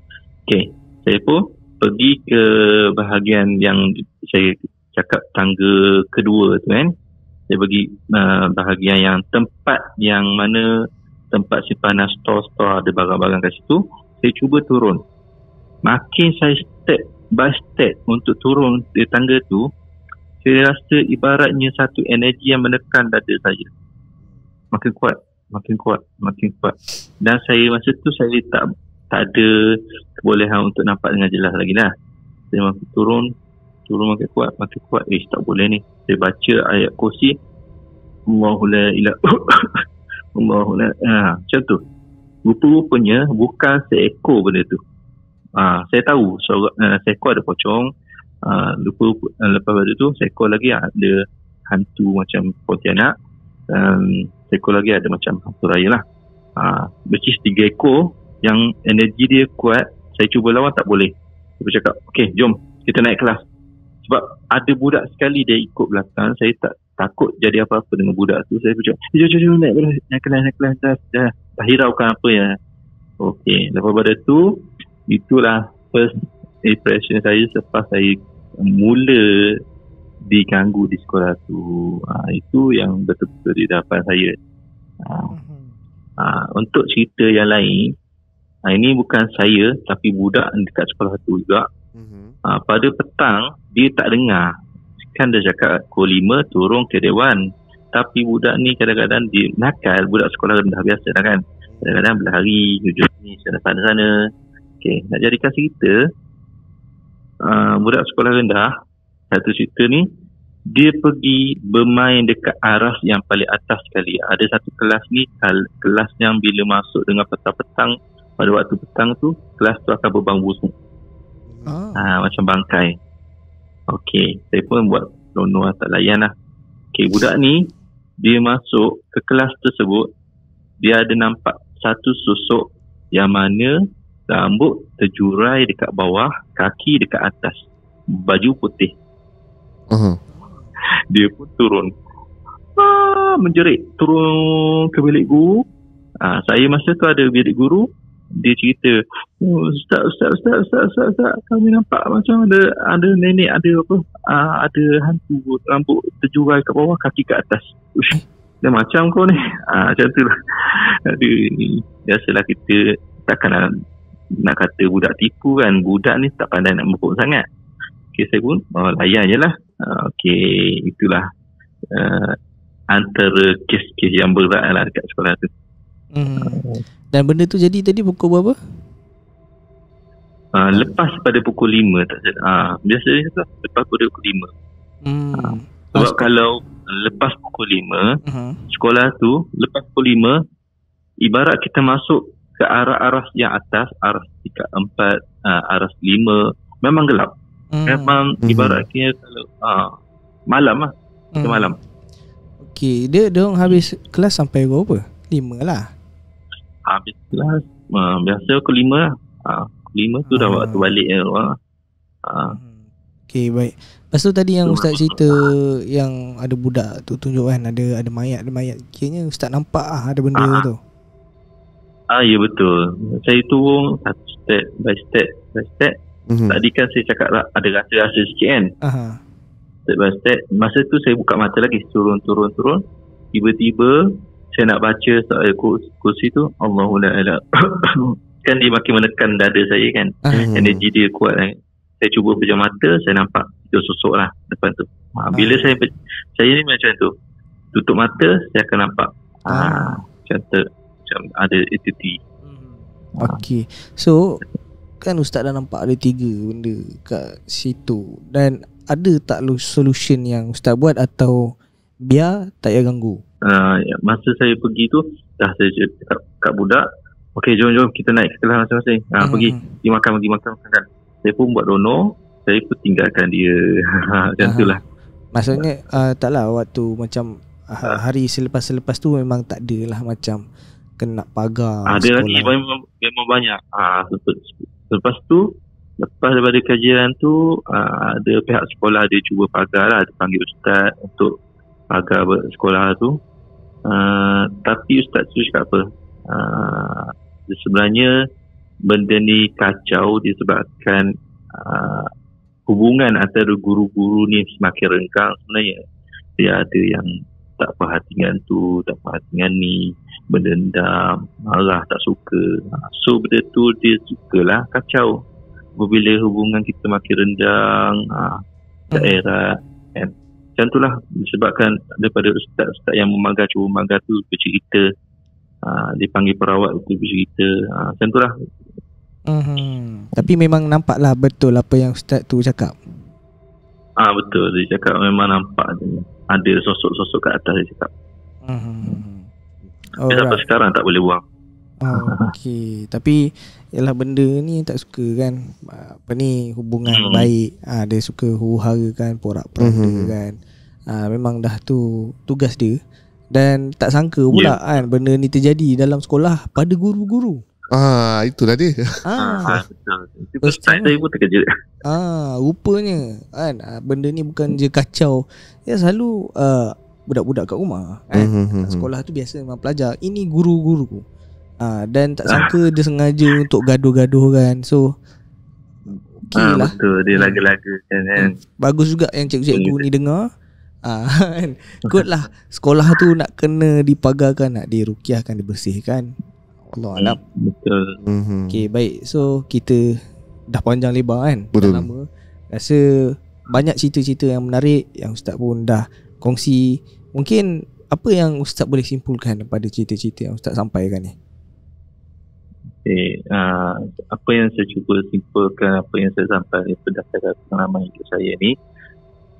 S1: Okey, saya pun pergi ke bahagian yang saya cakap tangga kedua tu kan. Saya pergi bahagian yang tempat yang mana tempat simpanan store ada barang-barang kat situ. Saya cuba turun. Makin saya step by step untuk turun di tangga tu, saya rasa ibaratnya satu energi yang menekan dada saya. Makin kuat. Dan saya masa tu saya tak ada kebolehan untuk nampak dengan jelas lagi lah. Saya makin turun makin kuat. Tak boleh ni. Saya baca ayat kursi, Allahu la ilaha macam tu. Rupa-rupanya bukan seekor benda tu. Saya tahu seekor ada pocong. Lepas tu seekor lagi ada hantu macam Pontianak. Seekor lagi ada macam hantu raya lah. Which is 3 ekor yang energi dia kuat. Saya cuba lawan tak boleh. Saya cakap, okey, jom kita naik kelas. Sebab ada budak sekali dia ikut belakang, saya tak takut jadi apa-apa dengan budak tu. Saya cakap, jom naik kelas dah hiraukan apa ya. Okey, lepas pada tu, itulah first impression saya selepas saya mula diganggu di sekolah tu. Itu yang betul-betul di hadapan saya. Untuk cerita yang lain, ini bukan saya tapi budak dekat sekolah tu juga. Pada petang dia tak dengar, kan dia cakap pukul 5 turun ke dewan, tapi budak ni kadang-kadang dia nakal. Budak sekolah rendah biasa dah kan, kadang-kadang berlari duduk ni sana. Okey, nak jadikan cerita, budak sekolah rendah satu cerita ni, dia pergi bermain dekat aras yang paling atas sekali. Ada satu kelas ni, kelas yang bila masuk dengan petang-petang, pada waktu petang tu kelas tu akan berbau busuk. Macam bangkai. Okey, saya pun buat lono tak layan lah. Okey, budak ni dia masuk ke kelas tersebut, dia ada nampak satu susuk yang mana rambut terjurai dekat bawah, kaki dekat atas, baju putih. Dia pun turun, menjerit turun ke bilik guru. Saya masa tu ada bilik guru. Dia cerita, Ustaz, kami nampak macam ada nenek, ada hantu, rambut terjurai ke bawah, kaki ke atas. Ush, dia macam kau ni. Macam tu lah. Biasalah kita takkan nak kata budak tipu kan. Budak ni tak pandai nak mepuk sangat. Okay, saya pun layan je lah. Okay, itulah antara kes-kes yang berat lah dekat sekolah tu.
S3: Dan benda tu jadi tadi pukul berapa?
S1: Lepas pada pukul 5 tak salah. Biasanya tu lepas pada pukul 5. Sebab kalau lepas pukul 5, sekolah tu lepas pukul 5, ibarat kita masuk ke arah-arah yang atas, arah tingkat 4, arah 5, memang gelap. Memang ibaratnya kalau malam lah. Malam.
S3: Okey, dia orang habis kelas sampai berapa? 5 lah.
S1: Habis kelas biasa pukul 5 lah. 5 tu dah waktu balik
S3: Okey, baik. Lepas tu tadi yang Ustaz cerita yang ada budak tu tunjuk kan, ada mayat. Kiranya Ustaz nampak ada benda tu.
S1: Ya betul. Saya turun satu step by step. Tadi kan saya cakap ada rasa-rasa sikit kan. Step by step. Masa tu saya buka mata lagi, turun. Tiba-tiba saya nak baca soal kursi tu, Allahu la ilaha kan dia makin menekan dada saya kan. Energi dia kuat kan. Saya cuba pejam mata, saya nampak itu sosok lah depan tu. Bila saya ni macam tu, tutup mata saya akan nampak macam ada entiti.
S3: Okey. So kan Ustaz dah nampak ada 3 benda kat situ. Dan ada tak solution yang Ustaz buat atau biar tak payah ganggu?
S1: Masa saya pergi tu, dah saya cakap kat budak, okey jom kita naik ke kelas masing-masing. Pergi makan kan. Saya pun buat dono, saya pun tinggalkan dia. Macam tu lah.
S3: Maksudnya taklah waktu macam hari selepas tu memang tak adalah macam kena pagar.
S1: Ada lagi memang banyak. Lepas tu, lepas daripada kajian tu, ada pihak sekolah dia cuba pagar lah, dia panggil ustaz untuk pagar sekolah tu. Tapi ustaz tu cakap apa? Sebenarnya benda ni kacau disebabkan hubungan antara guru-guru ni semakin renggang. Sebenarnya dia ada yang tak perhatian tu, tak perhatian ni, berdendam, marah, tak suka. So benda tu dia sukalah kacau. Bila hubungan kita makin rendang, daerah kan. Macam tu lah, disebabkan daripada ustaz-ustaz yang memagar, cuba memagar tu bercerita, dipanggil perawat tu bercerita, macam tu lah.
S3: Tapi memang nampak lah betul apa yang ustaz tu cakap.
S1: Betul, dia cakap memang nampak ada sosok-sosok kat atas, dia cakap. Sampai sekarang tak boleh buang.
S3: Okey, tapi ialah benda ni tak suka kan. Apa ni, hubungan baik. Dia suka huru-hara kan, porak-poranda kan. Memang dah tu tugas dia. Dan tak sangka pula kan benda ni terjadi dalam sekolah pada guru-guru.
S4: Itulah dia.
S1: Betul. Itu saya pun terkejut.
S3: Rupanya kan benda ni bukan je kacau. Ya selalu budak-budak kat rumah kan. Sekolah tu biasa memang pelajar. Ini guru-guru. Dan tak sangka dia sengaja untuk gaduh-gaduh kan. So okey lah.
S1: Betul, dia laga-laga kan.
S3: Bagus juga yang cikgu-cikgu ni dengar. Kan. Good lah. Sekolah tu nak kena dipagarkan, nak dirukiahkan, dibersihkan. Allah alam.
S1: Betul.
S3: Okay, baik. So kita dah panjang lebar kan.
S4: Betul.
S3: Dah lama. Rasa banyak cerita-cerita yang menarik yang Ustaz pun dah kongsi. Mungkin apa yang Ustaz boleh simpulkan daripada cerita-cerita yang Ustaz sampaikan ni?
S1: Okay. Apa yang saya cuba simpulkan, apa yang saya sampaikan berdasarkan pengalaman hidup saya ni,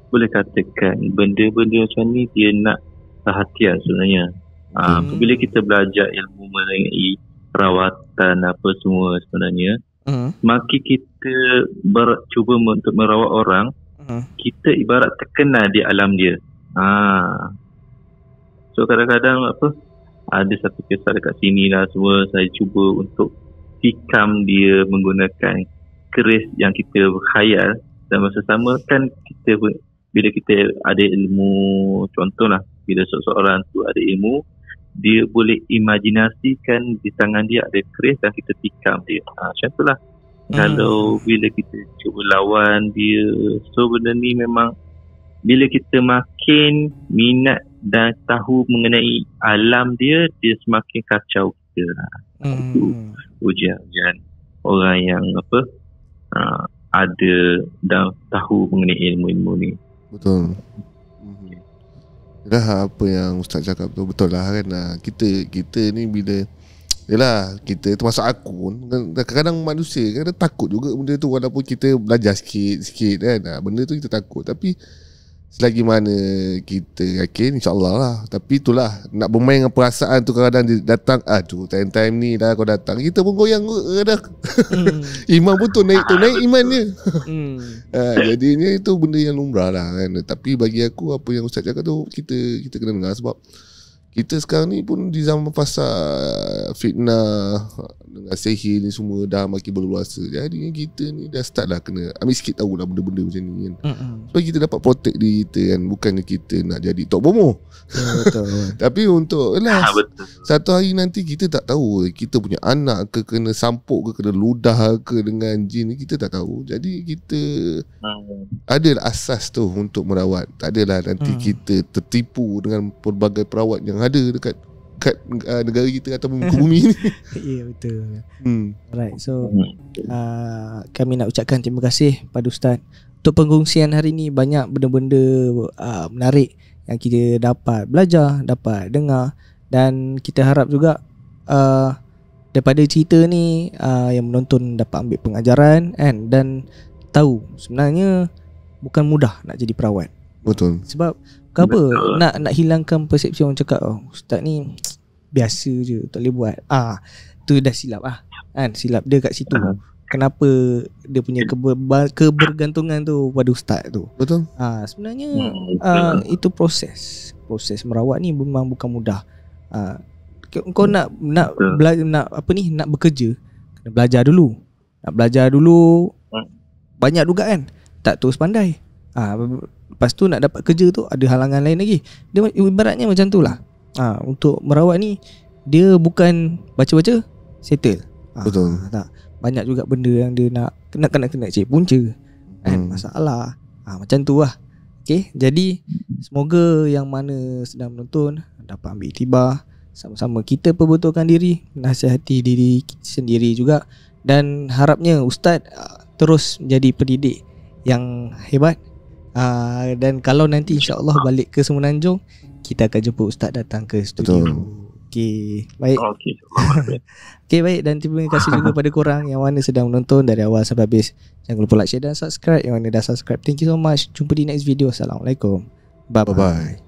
S1: boleh katakan benda-benda macam ni dia nak perhatian sebenarnya. Bila kita belajar ilmu mengenai perawatan apa semua sebenarnya, semakin kita cuba untuk merawat orang, kita ibarat terkenal di alam dia. So kadang-kadang ada satu kisah dekat sini lah semua, saya cuba untuk tikam dia menggunakan keris yang kita khayal, dan masa sama kan kita bila kita ada ilmu, contohlah bila seseorang tu ada ilmu, dia boleh imajinasikan di tangan dia ada keris dan kita tikam dia. Macam tu lah. Kalau bila kita cuba lawan dia, so benda ni memang bila kita makin minat dan tahu mengenai alam dia, dia semakin kacau kita. Itu ujian orang yang ada dan tahu mengenai ilmu-ilmu ni.
S4: Betul. Dah apa yang Ustaz cakap tu betul lah kan. Kita ni bila kita termasuk aku pun kadang-kadang manusia kadang takut juga benda tu, walaupun kita belajar sikit kan. Benda tu kita takut, tapi selagi mana kita yakin, insyaAllah lah. Tapi itulah, nak bermain dengan perasaan tu. Kadang-kadang dia datang, time ni dah kau datang, kita pun goyang dah. Iman pun tu naik imannya. Jadinya itu benda yang lumrah lah kan. Tapi bagi aku, apa yang Ustaz cakap tu, kita kena dengar. Sebab kita sekarang ni pun di zaman fasa fitnah dengan sihir ni semua dah makin berluasa. Jadi kita ni dah start lah kena ambil sikit tahu lah benda-benda macam ni kan. Supaya kita dapat protect diri kita kan. Bukannya kita nak jadi tok bomo. Betul. Tapi untuk satu hari nanti kita tak tahu kita punya anak ke kena sampuk ke kena ludah ke dengan jin, kita tak tahu. Jadi kita adalah asas tu untuk merawat. Tak adalah nanti kita tertipu dengan pelbagai perawat yang ada dekat negara kita atau muka bumi ni.
S3: Ya, betul. Alright, so kami nak ucapkan terima kasih pada Ustaz untuk pengkongsian hari ni. Banyak benda-benda menarik yang kita dapat belajar, dapat dengar, dan kita harap juga daripada cerita ni yang menonton dapat ambil pengajaran kan, dan tahu sebenarnya bukan mudah nak jadi perawat.
S4: Betul.
S3: Sebab apa nak hilangkan persepsi orang cakap Ustaz ni biasa je, tak boleh buat. Tu dah silap kan. Silap dia kat situ. Kenapa dia punya kebergantungan tu pada Ustaz tu.
S4: Betul.
S3: Sebenarnya itu proses merawat ni memang bukan mudah. Kau nak nak bekerja, kena belajar dulu. Nak belajar dulu banyak juga kan. Tak terus pandai. Lepas tu nak dapat kerja tu ada halangan lain lagi. Dia ibaratnya macam tu lah. Untuk merawat ni dia bukan baca-baca settle.
S4: Betul.
S3: Tak. Banyak juga benda yang dia nak kena cek punca kan, masalah. Macam tu lah. Okay, jadi semoga yang mana sedang menonton dapat ambil iktibar. Sama-sama kita perbetulkan diri, nasihati diri sendiri juga. Dan harapnya Ustaz terus menjadi pendidik yang hebat. Dan kalau nanti insya-Allah balik ke Semenanjung, kita akan jemput Ustaz datang ke studio. Okey, baik. Okey, baik, dan terima kasih juga pada korang yang mana sedang menonton dari awal sampai habis. Jangan lupa like, share dan subscribe. Yang mana dah subscribe, thank you so much. Jumpa di next video. Assalamualaikum. Bye bye.